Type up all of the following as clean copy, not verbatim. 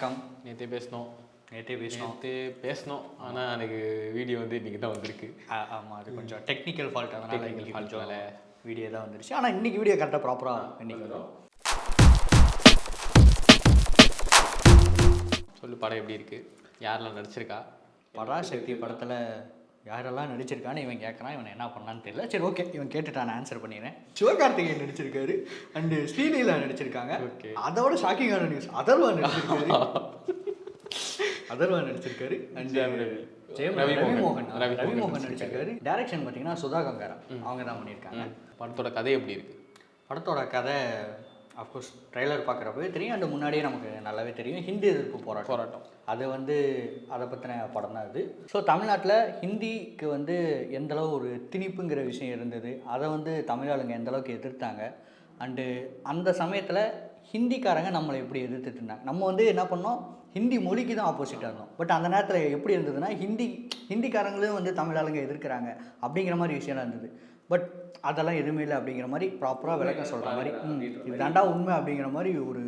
வணக்கம். நேற்றே பேசினோம் நேற்றே பேசினோம் ஆனால் எனக்கு வீடியோ வந்து இன்றைக்கி தான் வந்திருக்கு. ஆமாம், அது கொஞ்சம் டெக்னிக்கல் ஃபால்ட், அதனால் இன்றைக்கி கொஞ்சம் ஃபால்ட்டால வீடியோ தான் வந்துருச்சு. ஆனால் இன்றைக்கி வீடியோ கரெக்டாக ப்ராப்பராக இன்றைக்கி வரும். சொல்லு, படம் எப்படி இருக்குது, யாரெல்லாம் நடிச்சிருக்கா? பராசக்தி படத்தில் யாரெல்லாம் நடிச்சிருக்கான்னு இவன் கேட்குறான். இவன் என்ன பண்ணான்னு தெரியல. சரி, ஓகே, இவன் கேட்டுட்டு நான் ஆன்சர் பண்ணிடுறேன். சிவகார்த்திகேயன் நடிச்சிருக்காரு அண்டு ஸ்ரீலீலா நடிச்சிருக்காங்க. ஓகே, அதோட ஷாக்கிங்கான நியூஸ், அதர்வா நடிச்சிருக்காரு. அண்ட் ரவிமோகன் நடிச்சிருக்காரு. டைரக்ஷன் பார்த்தீங்கன்னா சுதா கங்காரா, அவங்க தான் பண்ணியிருக்காங்க. படத்தோட கதை எப்படி இருக்குது? படத்தோட கதை அஃப்கோர்ஸ் ட்ரெய்லர் பார்க்குறப்பவே தெரியும், அந்த முன்னாடியே நமக்கு நல்லாவே தெரியும். ஹிந்தி எதிர்ப்பு போராட்டம் அது வந்து அதை பற்றின படம் தான் இது. ஸோ தமிழ்நாட்டில் ஹிந்திக்கு வந்து எந்தளவு ஒரு திணிப்புங்கிற விஷயம் இருந்தது, அதை வந்து தமிழாளுங்க எந்தளவுக்கு எதிர்த்தாங்க. அண்டு அந்த சமயத்தில் ஹிந்திக்காரங்க நம்மளை எப்படி எதிர்த்துட்டு இருந்தாங்க. நம்ம வந்து என்ன பண்ணோம், ஹிந்தி மொழிக்கு தான் ஆப்போசிட்டாக இருந்தோம். பட் அந்த நேரத்தில் எப்படி இருந்ததுன்னா, ஹிந்திக்காரங்களும் வந்து தமிழாளுங்க எதிர்க்கிறாங்க அப்படிங்கிற மாதிரி விஷயம்லாம் இருந்தது. பட் அதெல்லாம் எதுவுமே இல்லை அப்படிங்கிற மாதிரி ப்ராப்பராக விளக்கம் சொல்கிற மாதிரி, இது தாண்டா உண்மை அப்படிங்கிற மாதிரி ஒரு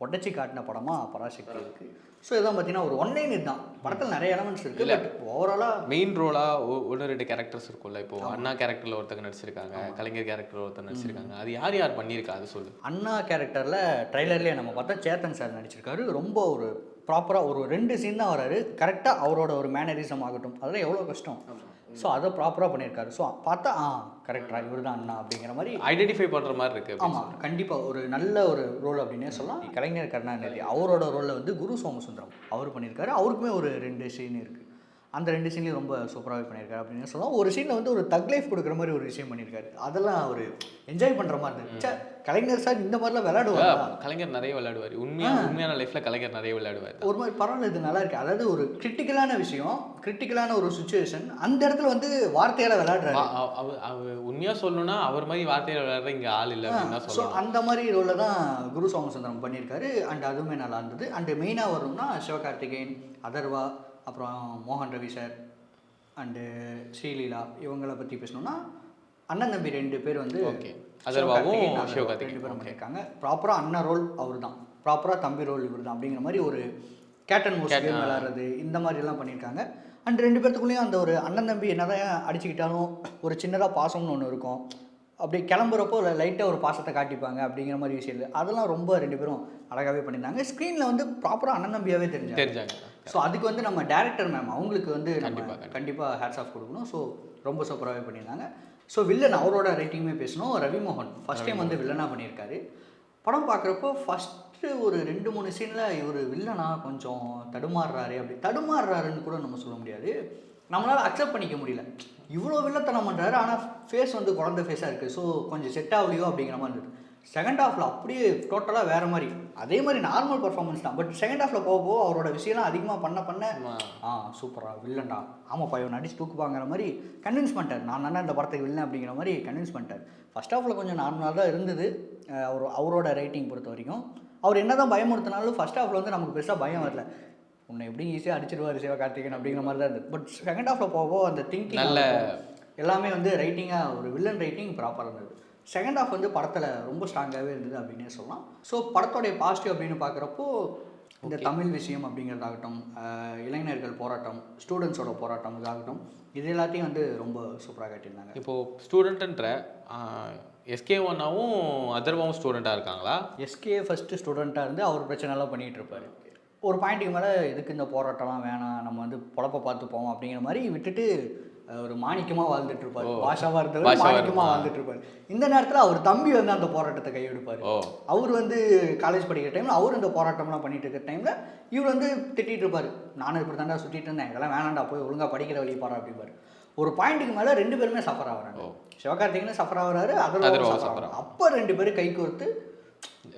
உடச்சி காட்டின படமாக பராசக்தி இருக்குது. ஸோ இதான் பார்த்தீங்கன்னா ஒரு ஒன்லைன் தான். படத்தில் நிறைய எலமெண்ட்ஸ் இருக்குது. பட் ஓவராலாக மெயின் ரோலாக ஒன்று ரெண்டு கேரக்டர்ஸ் இருக்கும்ல. இப்போது அண்ணா கேரக்டரில் ஒருத்தங்க நடிச்சிருக்காங்க, கலைஞர் கேரக்டரில் ஒருத்தர் நடிச்சிருக்காங்க. அது யார் யார் பண்ணியிருக்கா அது சொல்லு. அண்ணா கேரக்டரில் ட்ரைலர்லேயே நம்ம பார்த்தா சேத்தன் சார் நடிச்சிருக்காரு. ரொம்ப ஒரு ப்ராப்பராக ஒரு 2 சீன் தான் வராரு. கரெக்டாக அவரோட ஒரு மேனரிசம் ஆகட்டும், அதெல்லாம் எவ்வளோ கஷ்டம். ஸோ அதை ப்ராப்பராக பண்ணியிருக்காரு. ஸோ பார்த்தா கரெக்டாக இவர் தான் அண்ணா அப்படிங்கிற மாதிரி ஐடென்டிஃபை பண்ணுற மாதிரி இருக்குது. ஆமாம், கண்டிப்பாக ஒரு நல்ல ஒரு ரோல் அப்படின்னே சொல்லலாம். கலைஞர் கருணாநிதி அவரோட ரோலில் வந்து குரு சோமசுந்தரம் அவர் பண்ணியிருக்காரு. அவருக்குமே ஒரு 2 சீன் இருக்குது. அந்த 2 சீன்லையும் ரொம்ப சூப்பராகவே பண்ணியிருக்காரு அப்படின்னு சொல்லலாம். ஒரு சீனில் வந்து ஒரு தக் லைஃப் கொடுக்குற மாதிரி ஒரு விஷயம் பண்ணியிருக்காரு. அதெல்லாம் அவர் என்ஜாய் பண்ணுற மாதிரி இருந்துச்சு. கலைஞர் சார் இந்த மாதிரிலாம் விளையாடுவார். கலைஞர் நிறைய விளையாடுவார். உண்மையான லைஃப்பில் கலைஞர் நிறைய விளையாடுவார். ஒரு மாதிரி பரவாயில்ல, இது நல்லா இருக்குது. அதாவது ஒரு கிரிட்டிக்கலான விஷயம், கிரிட்டிக்கலான ஒரு சுச்சுவேஷன், அந்த இடத்துல வந்து வார்த்தையால் விளையாடுறாரு. அவர் உண்மையாக சொல்லணும்னா அவர் மாதிரி வார்த்தையில் விளையாடுற இங்கே ஆள் இல்லை அப்படின்னு தான் சொல்லணும். ஸோ அந்த மாதிரி ரோலில் தான் குரு சோமசுந்தரம் பண்ணியிருக்காரு. அண்ட் அதுவுமே நல்லா இருந்தது. அண்டு மெயினாக வரணும்னா சிவகார்த்திகேயன், அதர்வா, அப்புறம் மோகன் ரவி சார் அண்டு ஸ்ரீலீலா, இவங்களை பற்றி பேசணும்னா அண்ணன் தம்பி 2 பேர் வந்து அதர்வாவும் 2 பேரும் பண்ணியிருக்காங்க. ப்ராப்பராக அண்ணன் ரோல் அவர் தான், ப்ராப்பராக தம்பி ரோல் இவர் தான் அப்படிங்கிற மாதிரி ஒரு கேட்டன் மோஸ்ட் கேம் விளையாடுறது, இந்த மாதிரிலாம் பண்ணியிருக்காங்க. அண்ட் 2 பேர்த்துக்குள்ளேயும் அந்த ஒரு அண்ணன் தம்பி என்னதான் அடிச்சுக்கிட்டாலும் ஒரு சின்னதாக பாசம்னு ஒன்று இருக்கும். அப்படி கிளம்புறப்போ லைட்டாக ஒரு பாசத்தை காட்டிப்பாங்க அப்படிங்கிற மாதிரி விஷயம் இல்லை. அதெல்லாம் ரொம்ப 2 பேரும் அழகாகவே பண்ணியிருந்தாங்க. ஸ்க்ரீனில் வந்து ப்ராப்பராக அண்ணன் தம்பியாகவே தெரிஞ்சாங்க. ஸோ அதுக்கு வந்து நம்ம டேரக்டர் மேம் அவங்களுக்கு வந்து நம்ம கண்டிப்பாக ஹேட்ஸ் ஆஃப் கொடுக்கணும். ஸோ ரொம்ப சூப்பராகவே பண்ணியிருந்தாங்க. ஸோ வில்லன் அவரோட ரைட்டிங்குமே பேசணும். ரவிமோகன் ஃபஸ்ட் டைம் வந்து வில்லனாக பண்ணியிருக்காரு. படம் பார்க்குறப்போ ஃபஸ்ட்டு ஒரு 2-3 சீனில் இவர் வில்லனா கொஞ்சம் தடுமாறுறாருன்னு கூட நம்ம சொல்ல முடியாது. நம்மளால் அக்செப்ட் பண்ணிக்க முடியல. இவ்வளோ வில்லத்தனம் பண்ணுறாரு, ஆனால் ஃபேஸ் வந்து குழந்தை ஃபேஸாக இருக்குது. ஸோ கொஞ்சம் செட் ஆகலையோ அப்படிங்கிற மாதிரி இருந்தது. செகண்ட் ஹாஃபில் அப்படியே டோட்டலாக வேறு மாதிரி, அதே மாதிரி நார்மல் பர்ஃபார்மன்ஸ் தான். பட் செகண்ட் ஹாஃபில் போக அவரோட விஷயம்லாம் அதிகமாக பண்ண சூப்பராக வில்லன்டா, ஆமாப்பா இவன் நடிச்சு தூக்குப்பாங்கிற மாதிரி கன்வின்ஸ் பண்ணிட்டார். நான் தானே இந்த படத்துக்கு வில்லன் அப்படிங்கிற மாதிரி கன்வின்ஸ் பண்ணிட்டார். ஃபஸ்ட் ஹாஃபில் கொஞ்சம் நார்மலாக தான் இருந்தது அவரோட ரைட்டிங் பொறுத்த வரைக்கும். அவர் என்ன தான் பயமுறுத்தினாலும் ஃபஸ்ட் ஹாஃபில் வந்து நமக்கு பெருசாக பயம் வரல. உன்னை எப்படி ஈஸியாக அடிச்சிடுவார் சிவகார்த்திகேயன் அப்படிங்கிற மாதிரி தான் இருந்தது. பட் செகண்ட் ஹாஃபில் போக அந்த திங்கிங் எல்லாமே வந்து ரைட்டிங்காக ஒரு வில்லன் ரைட்டிங் ப்ராப்பராக இருந்தது. செகண்ட் ஹாஃப் வந்து படத்தில் ரொம்ப ஸ்ட்ராங்காகவே இருந்தது அப்படின்னே சொல்லலாம். ஸோ படத்தோடைய பாசிட்டிவ் அப்படின்னு பார்க்குறப்போ இந்த தமிழ் விஷயம் அப்படிங்கிறதாகட்டும், இளைஞர்கள் போராட்டம், ஸ்டூடெண்ட்ஸோட போராட்டம் இதாகட்டும், இது எல்லாத்தையும் வந்து ரொம்ப சூப்பராக காட்டியிருந்தாங்க. இப்போது ஸ்டூடெண்ட்டுன்ற SK1ஆவும் அதர்வாவும் ஸ்டூடெண்ட்டாக இருக்காங்களா? SK ஃபஸ்ட்டு ஸ்டூடெண்ட்டாக இருந்து அவர் பிரச்சனைலாம் பண்ணிகிட்டு இருப்பார். ஒரு பாயிண்ட்டுக்கு மேலே எதுக்கு இந்த போராட்டம்லாம் வேணாம், நம்ம வந்து பொழப்ப பார்த்து போவோம் அப்படிங்கிற மாதிரி விட்டுட்டு ஒரு மாணிக்கமாக வாழ்ந்துட்டு இருப்பார். பாஷாவாக இருந்தவர் மாணிக்கமாக வாழ்ந்துட்டு இருப்பார். இந்த நேரத்தில் அவர் தம்பி வந்து அந்த போராட்டத்தை கையெடுப்பார். அவர் வந்து காலேஜ் படிக்கிற டைமில் அவர் இந்த போராட்டம்லாம் பண்ணிட்டு இருக்கிற டைமில் இவர் வந்து திட்டிகிட்டு இருப்பார். நானும் இப்படி தாண்டா சுற்றிட்டு இருந்தேன், இதெல்லாம் வேணாண்டா, போய் ஒழுங்காக படிக்கிற வழி பாரு அப்படிப்பார். ஒரு பாயிண்ட்டுக்கு மேலே 2 பேருமே சஃபர் ஆகிறாங்க. சிவகார்த்திகேயன் சஃபர் ஆகிறாரு, அதர்வா சஃபர். அப்போ 2 பேரும் கை கோர்த்து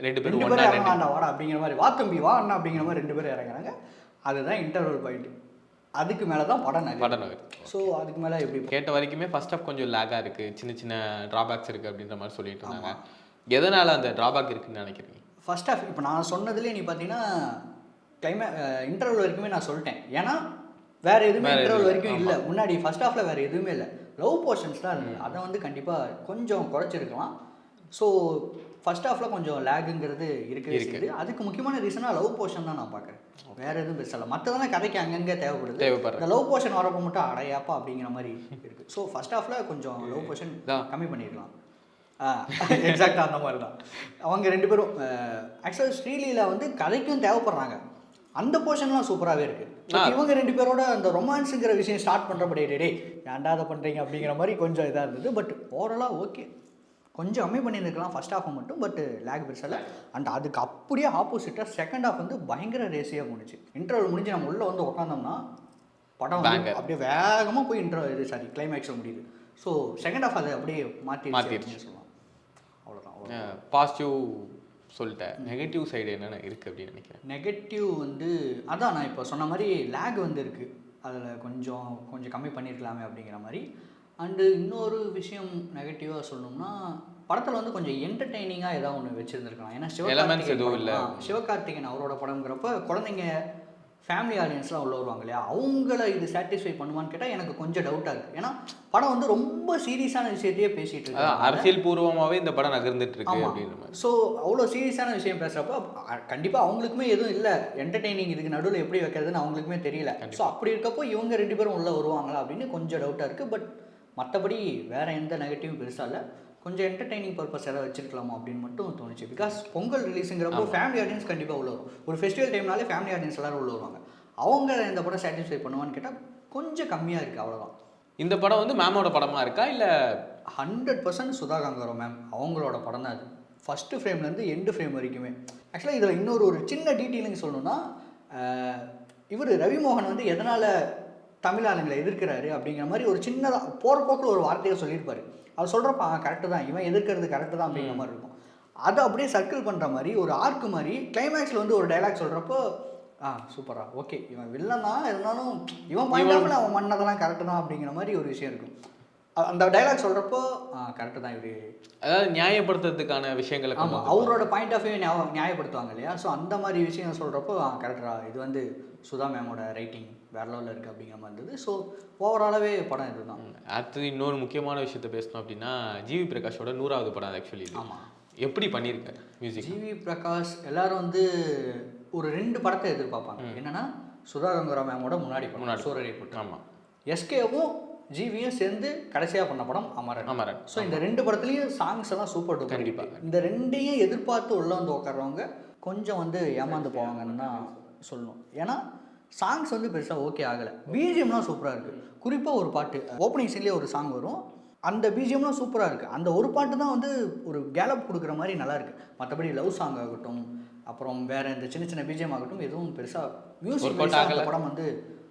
2 பேரும் இறங்கலாண்டா வாடா அப்படிங்கிற மாதிரி, வா தம்பி வா அண்ணா அப்படிங்கிற மாதிரி 2 பேரும் இறங்குறாங்க. அதுதான் இன்டர்வல் பாயிண்ட். அதுக்கு மேலே தான் படம் நகருது. ஸோ அதுக்கு மேலே எப்படி கேட்ட வரைக்குமே ஃபர்ஸ்ட் ஆஃப் கொஞ்சம் லேக்காக இருக்குது, சின்ன சின்ன ட்ராபேக்ஸ் இருக்குது அப்படின்ற மாதிரி சொல்லிட்டு இருந்தாங்க. எதனால் அந்த ட்ராபேக் இருக்குதுன்னு நினைக்கிறீங்க? ஃபர்ஸ்ட் ஆஃப் இப்போ நான் சொன்னதுலேயே நீ பார்த்தீங்கன்னா இன்டர்வல் வரைக்குமே நான் சொல்லிட்டேன். ஏன்னா வேறு எதுவுமே இன்டர்வல் வரைக்கும் இல்லை. முன்னாடி ஃபர்ஸ்ட் ஹாஃபில் வேறு எதுவுமே இல்லை, லவ் போர்ஷன்ஸ் தான் இருந்தது. அதை வந்து கண்டிப்பாக கொஞ்சம் குறைச்சிருக்கலாம். ஸோ ஃபர்ஸ்ட் ஹாஃபில் கொஞ்சம் லேகுங்கிறது இருக்கவே இருக்குது. அதுக்கு முக்கியமான ரீசனாக லவ் போர்ஷன் தான் நான் பார்க்குறேன். வேறு எதுவும் பெருசாக இல்லை. மற்றதெல்லாம் கதைக்கு அங்கங்கே தேவைப்படுது. இந்த லவ் போர்ஷன் வரப்போ மட்டும் அடையாப்பா அப்படிங்கிற மாதிரி இருக்குது. ஸோ ஃபர்ஸ்ட் ஹாஃபில் கொஞ்சம் லவ் போர்ஷன் கம்மி பண்ணிடலாம். எக்ஸாக்டாக அந்த மாதிரி தான். அவங்க 2 பேரும் ஆக்சுவலாக ஸ்ரீலீலா வந்து கதைக்கும் தேவைப்படுறாங்க. அந்த போர்ஷன்லாம் சூப்பராகவே இருக்குது. இவங்க 2 பேரோட அந்த ரொமான்ஸுங்கிற விஷயம் ஸ்டார்ட் பண்ணுறப்படே டே ஏன்டா அதை பண்ணுறீங்க அப்படிங்கிற மாதிரி கொஞ்சம் இதாக இருந்தது. பட் ஓவராலாக ஓகே, கொஞ்சம் கம்மி பண்ணியிருக்கலாம் ஃபர்ஸ்ட் ஹாஃபை மட்டும். பட் லேக் பெருசாக அண்ட் அதுக்கு அப்படியே ஆப்போசிட்டாக செகண்ட் ஹாஃப் வந்து பயங்கர ரேசியாக முடிச்சு. இன்டர்வல் முடிஞ்சு நம்ம உள்ளே வந்து உட்காந்தோம்னா படம் வந்து அப்படியே வேகமாக போய் கிளைமேக்ஸில் முடியுது. ஸோ செகண்ட் ஹாஃப் அதை அப்படியே மாற்றிடுச்சு சொல்லலாம். அவ்வளோதான். பாசிட்டிவ் சொல்லிட்டேன். நெகட்டிவ் சைடு என்னென்ன இருக்குது அப்படின்னு நினைக்கிறேன். நெகட்டிவ் வந்து அதான் நான் இப்போ சொன்ன மாதிரி லேக் வந்து இருக்குது. அதில் கொஞ்சம் கம்மி பண்ணியிருக்கலாமே அப்படிங்கிற மாதிரி. அண்டு இன்னொரு விஷயம் நெகட்டிவாக சொல்லணும்னா படத்தில் வந்து கொஞ்சம் என்டர்டெய்னிங்காக ஏதாவது ஒன்று வச்சுருந்துருக்கலாம். ஏன்னா சிவகார்த்திகேயன் அவரோட படங்கிறப்ப குழந்தைங்க ஃபேமிலி ஆடியன்ஸ்லாம் உள்ள வருவாங்க இல்லையா, அவங்கள இது சாட்டிஸ்ஃபை பண்ணுவான்னு கேட்டால் எனக்கு கொஞ்சம் டவுட்டாக இருக்குது. ஏன்னா படம் வந்து ரொம்ப சீரியஸான விஷயத்தையே பேசிகிட்டு இருக்கு. அரசியல் பூர்வமாகவே இந்த படம் நகர்ந்துட்டு இருக்கு அப்படின்ற மாதிரி. ஸோ அவ்வளோ சீரியஸான விஷயம் பேசுகிறப்ப கண்டிப்பாக அவங்களுக்குமே எதுவும் இல்லை, என்டர்டெய்னிங் இதுக்கு நடுவில் எப்படி வைக்கிறதுன்னு அவங்களுக்குமே தெரியல. ஸோ அப்படி இருக்கப்போ இவங்க 2 பேரும் உள்ளே வருவாங்களா அப்படின்னு கொஞ்சம் டவுட்டாக இருக்குது. பட் மற்றபடி வேறு எந்த நெகட்டிவும் பெருசாக இல்லை. கொஞ்சம் என்டர்டெய்னிங் பர்பஸ் ஏதாவது வச்சிருக்கலாமா அப்படின்னு மட்டும் தோணுச்சு. பிகாஸ் பொங்கல் ரிலீஸுங்கிறப்போ ஃபேமிலி ஆடியன்ஸ் கண்டிப்பாக உள்ள வரும். ஒரு ஃபெஸ்டிவல் டைம்னாலே ஃபேமிலி ஆடியன்ஸ் எல்லாரும் உள்ள வருவாங்க. அவங்க இந்த படம் சாட்டிஸ்ஃபை பண்ணுவான்னு கேட்டால் கொஞ்சம் கம்மியாக இருக்குது, அவ்வளோதான். இந்த படம் வந்து மேமோட படமாக இருக்கா இல்லை? 100% சுதா கங்காராம் மேம் அவங்களோட படம் தான் அது. ஃபஸ்ட்டு ஃப்ரேம்லேருந்து எண்டு ஃப்ரேம் வரைக்குமே. ஆக்சுவலாக இதில் இன்னொரு சின்ன டீட்டெயிலிங் சொல்லணும்னா, இவர் ரவிமோகன் வந்து எதனால் தமிழ் ஆளுங்களை எதிர்க்கிறாரு அப்படிங்கிற மாதிரி ஒரு சின்னதாக போகிற போக்கில் ஒரு வார்த்தையை சொல்லியிருப்பார். அவர் சொல்கிறப்ப கரெக்டு தான், இவன் எதிர்க்கிறது கரெக்டு தான் அப்படிங்கிற மாதிரி இருக்கும். அதை அப்படியே சர்க்கிள் பண்ணுற மாதிரி ஒரு ஆர்க்கு மாதிரி கிளைமேக்ஸில் வந்து ஒரு டைலாக் சொல்கிறப்போ சூப்பரா ஓகே, இவன் வில்லன் தான் இருந்தாலும் இவன் பாயிண்ட் அவன் மன்னதெல்லாம் கரெக்டு தான் அப்படிங்கிற மாதிரி ஒரு விஷயம் இருக்கும். அந்த டைலாக் சொல்கிறப்போ கரெக்டு தான் இவர், அதாவது நியாயப்படுத்துறதுக்கான விஷயங்களை அவரோட பாயிண்ட் ஆஃப் வியூ நியாயப்படுத்துவாங்க இல்லையா. ஸோ அந்த மாதிரி விஷயம் சொல்கிறப்போ கரெக்டா இது வந்து சுதா மேமோட ரைட்டிங் வேற லெவலில் இருக்குது அப்படிங்கிற மாதிரி இருந்தது. ஸோ ஓவராலாகவே படம் இதுதான். அடுத்தது இன்னொரு முக்கியமான விஷயத்த பேசணும் அப்படின்னா, ஜிவி பிரகாஷோட 100வது படம் ஆக்சுவலி. ஆமாம், எப்படி பண்ணியிருக்காரு மியூசிக் ஜிவி பிரகாஷ். எல்லாரும் வந்து ஒரு 2 படத்தை எதிர்பார்ப்பாங்க. என்னன்னா சுதா கங்காராம் மேமோட முன்னாடி சூரரை போட்டு, ஆமாம், எஸ்கேவும் ஜிவியும் சேர்ந்து கடைசியாக பண்ண படம் அமரன். ஸோ இந்த 2 படத்துலையும் சாங்ஸ் எல்லாம் சூப்பர் டூப்பர். கண்டிப்பாக இந்த 2ஐயும் எதிர்பார்த்து உள்ள வந்து உட்கார்றவங்க கொஞ்சம் வந்து ஏமாந்து போவாங்கன்னு தான் சொல்லணும். ஏன்னா சாங்ஸ் வந்து பெருசாக ஓகே ஆகலை. பிஜிஎம்லாம் சூப்பராக இருக்குது. குறிப்பாக ஒரு பாட்டு ஓப்பனிங் சீன்லேயே ஒரு சாங் வரும், அந்த பிஜிஎம்லாம் சூப்பராக இருக்குது. அந்த ஒரு பாட்டு தான் வந்து ஒரு கேலப் கொடுக்குற மாதிரி நல்லாயிருக்கு. மற்றபடி லவ் சாங் ஆகட்டும், அப்புறம் வேறு இந்த சின்ன சின்ன பிஜிஎம் ஆகட்டும், எதுவும் பெருசாக மியூசிக் படம் வந்து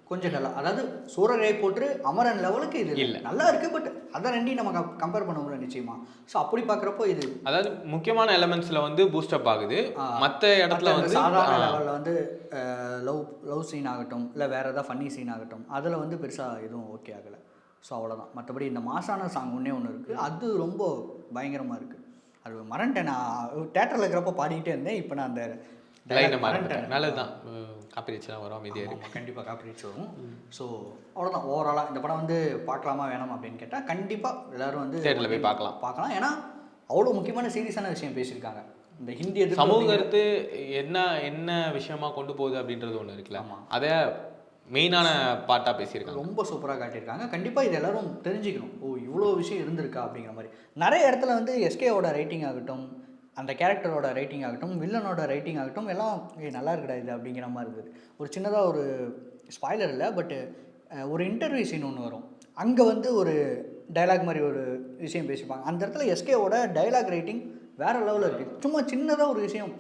கொஞ்சம் நல்லா, அதாவது சூரரை போட்டு அமரன் லெவலுக்கு இது இல்லை, நல்லா இருக்குது. பட் அதை 2ஐயும் நம்ம கம்பேர் பண்ண முடியல நிச்சயமா. ஸோ அப்படி பார்க்குறப்போ இது அதாவது முக்கியமான எலமெண்ட்ஸில் வந்து பூஸ்டப் ஆகுது. மற்ற இடத்துல வந்து சாதாரண லெவலில் வந்து லவ் சீன் ஆகட்டும், இல்லை வேறு ஏதாவது ஃபன்னி சீன் ஆகட்டும், அதில் வந்து பெருசாக எதுவும் ஓகே ஆகலை. ஸோ அவ்வளோதான். மற்றபடி இந்த மாசான சாங் ஒன்று இருக்குது, அது ரொம்ப பயங்கரமாக இருக்குது. அது மறந்துட்டேன், நான் தேட்டரில் இருக்கிறப்ப பாடிக்கிட்டே இருந்தேன். இப்போ நான் அந்த நல்லதுதான், காப்பிரைட்ஸ்லாம் வரும், அமைதியாக இருக்கும். கண்டிப்பாக காப்பிரைட்ஸ் வரும். ஸோ அவ்வளோதான். ஓவராலாக இந்த படம் வந்து பார்க்கலாமா வேணாமா அப்படின்னு கேட்டால் கண்டிப்பாக எல்லோரும் வந்து தேட்டரில் போய் பார்க்கலாம். ஏன்னா அவ்வளோ முக்கியமான சீரியஸான விஷயம் பேசியிருக்காங்க. இந்த ஹிந்தி சமூக கருத்து என்ன விஷயமா கொண்டு போகுது அப்படின்றது ஒன்று இருக்குல்ல, அதை மெயினான பார்ட்டாக பேசியிருக்காங்க. ரொம்ப சூப்பராக காட்டியிருக்காங்க. கண்டிப்பாக இது எல்லோரும் தெரிஞ்சுக்கணும். இவ்வளோ விஷயம் இருந்திருக்கா அப்படிங்கிற மாதிரி. நிறைய இடத்துல வந்து எஸ்கேவோட ரைட்டிங் ஆகட்டும், அந்த கேரக்டரோட ரைட்டிங் ஆகட்டும், வில்லனோட ரைட்டிங் ஆகட்டும், எல்லாம் நல்லா இருக்குடா இது அப்படிங்கிற மாதிரி இருக்குது. ஒரு சின்னதாக ஒரு ஸ்பாய்லர் இல்லை, பட்டு ஒரு இன்டர்வியூ சீன் ஒன்று வரும். அங்கே வந்து ஒரு டைலாக் மாதிரி ஒரு விஷயம் பேசிப்பாங்க. அந்த இடத்துல எஸ்கேவோட டைலாக் ரைட்டிங் வேறு லெவலில் இருக்குது. சும்மா சின்னதாக ஒரு விஷயம்,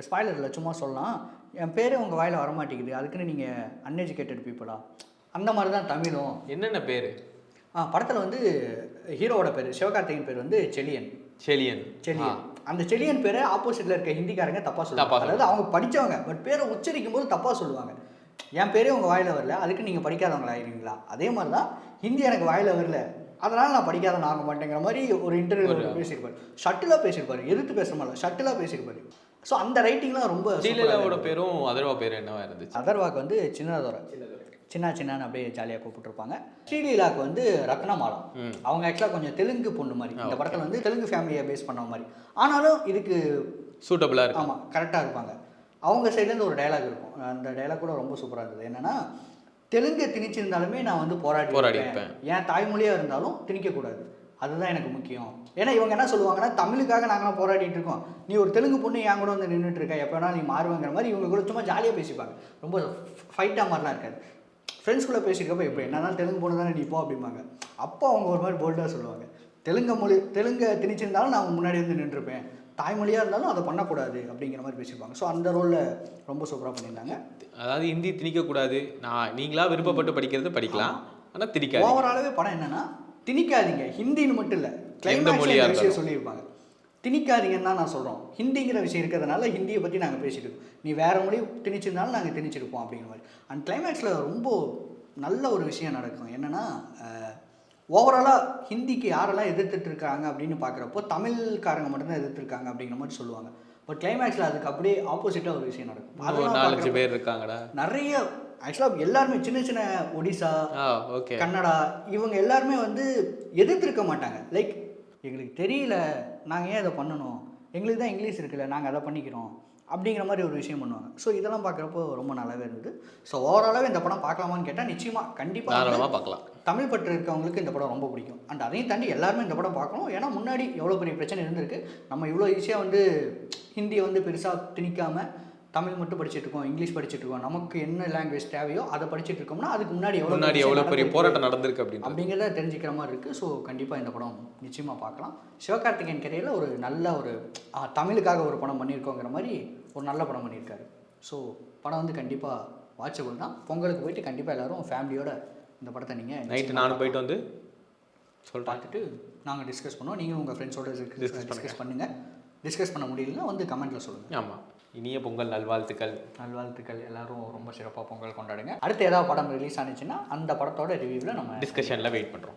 ஸ்பாய்லர் இல்லை, சும்மா சொல்லலாம், என் பேரே உங்கள் வாயில் வரமாட்டேங்குது, அதுக்குன்னு நீங்கள் அன்எஜுகேட்டட் பீப்புளா, அந்த மாதிரி தான் தமிழும். என்னென்ன பேர் படத்தில் வந்து ஹீரோவோட பேர் சிவகார்த்திகேயன் பேர் வந்து செலியன். அந்த செலியன் பேரை ஆப்போசிட்டில் இருக்க ஹிந்திக்காரங்க தப்பாக சொல்லுவாங்க. அதாவது அவங்க படித்தவங்க, பட் பேரை உச்சரிக்கும் போது தப்பாக சொல்லுவாங்க. என் பேரே உங்கள் வாயில் வரல, அதுக்கு நீங்கள் படிக்காதவங்களா ஆயிருவீங்களா? அதே மாதிரி தான் ஹிந்தி எனக்கு வாயில் வரல, அதனால் நான் படிக்காத ஆக மாட்டேங்கிற மாதிரி ஒரு இன்டர்வியூ பேசியிருப்பார். ஷட்டிலாக பேசியிருப்பார், எதிர்த்து பேச மாதிரி ஷட்டிலாக பேசியிருப்பார். ஸோ அந்த ரைட்டிங்லாம் ரொம்ப. ஸ்ரீலீலாவோட பேரும் அதர்வா பேர் என்னவா இருந்துச்சு? அதர்வாக்கு வந்து சின்னதோரை. சின்ன சின்னன்னு அப்படியே ஜாலியாக கூப்பிட்டுருப்பாங்க. ஸ்ரீலீலாவுக்கு வந்து ரத்னமாலா, அவங்க ஆக்சுவலாக கொஞ்சம் தெலுங்கு பொண்ணு மாதிரி, இந்த படத்தில் வந்து தெலுங்கு ஃபேமிலியை பேஸ் பண்ண மாதிரி, ஆனாலும் இதுக்கு சூட்டபுளாக இருக்கும். ஆமாம் கரெக்டாக இருப்பாங்க. அவங்க சைட்லேருந்து ஒரு டைலாக் இருக்கும், அந்த டைலாக் கூட ரொம்ப சூப்பராக இருந்தது. என்னென்னா, தெலுங்கு திணிச்சிருந்தாலுமே நான் வந்து போராடிப்பேன், என் தாய்மொழியாக இருந்தாலும் திணிக்கக்கூடாது, அதுதான் எனக்கு முக்கியம். ஏன்னா இவங்க என்ன சொல்லுவாங்கன்னா, தமிழுக்காக நாங்களாம் போராடிட்டு இருக்கோம், நீ ஒரு தெலுங்கு பொண்ணு என் கூட வந்து நின்றுட்டு இருக்க, எப்போ வேணா நீ மாறுவாங்கிற மாதிரி இவங்க கூட சும்மா ஜாலியாக பேசிப்பாங்க. ரொம்ப ஃபைட்டாக மாதிரிலாம் இருக்காது. ஃப்ரெண்ட்ஸ்குள்ளே பேசியிருக்கப்போ இப்போ என்ன தான் தெலுங்கு பொண்ணு தானே நீ போ அப்படிம்பாங்க. அப்போ அவங்க ஒரு மாதிரி போல்டாக சொல்லுவாங்க, தெலுங்கை திணிச்சிருந்தாலும் நான் முன்னாடி வந்து நின்றுருப்பேன், தாய்மொழியாக இருந்தாலும் அதை பண்ணக்கூடாது அப்படிங்கிற மாதிரி பேசியிருப்பாங்க. ஸோ அந்த ரோலில் ரொம்ப சூப்பராக பண்ணியிருந்தாங்க. அதாவது ஹிந்தி திணிக்கக்கூடாது, நீங்களா விருப்பப்பட்டு படிக்கிறது படிக்கலாம், ஆனால் திணிக்காது. ஓவராலாகவே படம் என்னென்னா, திணிக்காதீங்க, ஹிந்தின்னு மட்டும் இல்லை, கிளைமேக்ஸ்ல விஷயம் சொல்லியிருப்பாங்க, திணிக்காதீங்கன்னு தான் நான் சொல்கிறோம். ஹிந்திங்கிற விஷயம் இருக்கிறதுனால ஹிந்தியை பற்றி நாங்கள் பேசிட்டு இருக்கோம், நீ வேறு மொழி திணிச்சிருந்தாலும் நாங்கள் திணிச்சிருப்போம் அப்படிங்கிற மாதிரி. அண்ட் கிளைமேக்ஸில் ரொம்ப நல்ல ஒரு விஷயம் நடக்கும். என்னென்னா, ஓவராலாக ஹிந்திக்கு யாரெல்லாம் எதிர்த்துட்டு இருக்காங்க அப்படின்னு பார்க்குறப்போ தமிழ்காரங்க மட்டும்தான் எதிர்த்துருக்காங்க அப்படிங்கிற மாதிரி சொல்லுவாங்க. பட் கிளைமேக்ஸில் அதுக்கு அப்படியே ஆப்போசிட்டாக ஒரு விஷயம் நடக்கும். 4-5 பேர் இருக்காங்கடா, நிறைய ஆக்சுவலாக எல்லாருமே சின்ன சின்ன ஒடிசா, கன்னடா, இவங்க எல்லாருமே வந்து எதிர்த்திருக்க மாட்டாங்க. லைக் எங்களுக்கு தெரியல, நாங்கள் ஏன் இதை பண்ணணும், எங்களுக்கு தான் இங்கிலீஷ் இருக்குல்ல, நாங்கள் அதை பண்ணிக்கிறோம் அப்படிங்கிற மாதிரி ஒரு விஷயம் பண்ணுவாங்க. ஸோ இதெல்லாம் பார்க்குறப்போ ரொம்ப நல்லாவே இருந்தது. ஸோ ஓவராலாகவே இந்த படம் பார்க்கலாமான்னு கேட்டால் நிச்சயமாக கண்டிப்பாக பார்க்கலாம். தமிழ் பற்று இருக்கவங்களுக்கு இந்த படம் ரொம்ப பிடிக்கும். அண்ட் அதையும் தாண்டி எல்லாருமே இந்த படம் பார்க்கணும். ஏன்னா முன்னாடி எவ்வளோ பெரிய பிரச்சனை இருந்திருக்கு, நம்ம இவ்வளோ ஈஸியாக வந்து ஹிந்தியை வந்து பெருசாக திணிக்காமல் தமிழ் மட்டும் படிச்சுட்டு இருக்கோம், இங்கிலீஷ் படிச்சுட்டு இருக்கோம், நமக்கு என்ன லாங்குவேஜ் தேவையோ அதை படிச்சுட்டு இருக்கோம்னா அதுக்கு முன்னாடி எவ்வளோ பெரிய போராட்டம் நடந்திருக்கு அப்படிங்கிறத தெரிஞ்சுக்கிற மாதிரி இருக்குது. ஸோ கண்டிப்பாக இந்த படம் நிச்சயமாக பார்க்கலாம். சிவகார்த்திகேயன் கரியரில் ஒரு நல்ல ஒரு தமிழுக்காக ஒரு படம் பண்ணியிருக்கோங்கிற மாதிரி ஒரு நல்ல படம் பண்ணியிருக்காரு. ஸோ படம் வந்து கண்டிப்பாக வாட்சபிள் தான். பொங்கலுக்கு போயிட்டு கண்டிப்பாக எல்லோரும் ஃபேமிலியோட இந்த படத்தை நீங்கள் நைட்டு நானும் போயிட்டு வந்து பார்த்துட்டு நாங்கள் டிஸ்கஸ் பண்ணுவோம். நீங்கள் உங்கள் ஃப்ரெண்ட்ஸோட டிஸ்கஸ் பண்ணுங்கள். டிஸ்கஸ் பண்ண முடியலன்னா வந்து கமெண்ட்டில் சொல்லுங்கள். ஆமாம். இனிய பொங்கல் நல்வாழ்த்துக்கள். எல்லாரும் ரொம்ப சிறப்பாக பொங்கல் கொண்டாடுங்க. அடுத்து ஏதாவது படம் ரிலீஸ் ஆனிச்சுன்னா அந்த படத்தோட ரிவ்யூவில் நம்ம டிஸ்கஷனில் வெயிட் பண்ணுறோம்.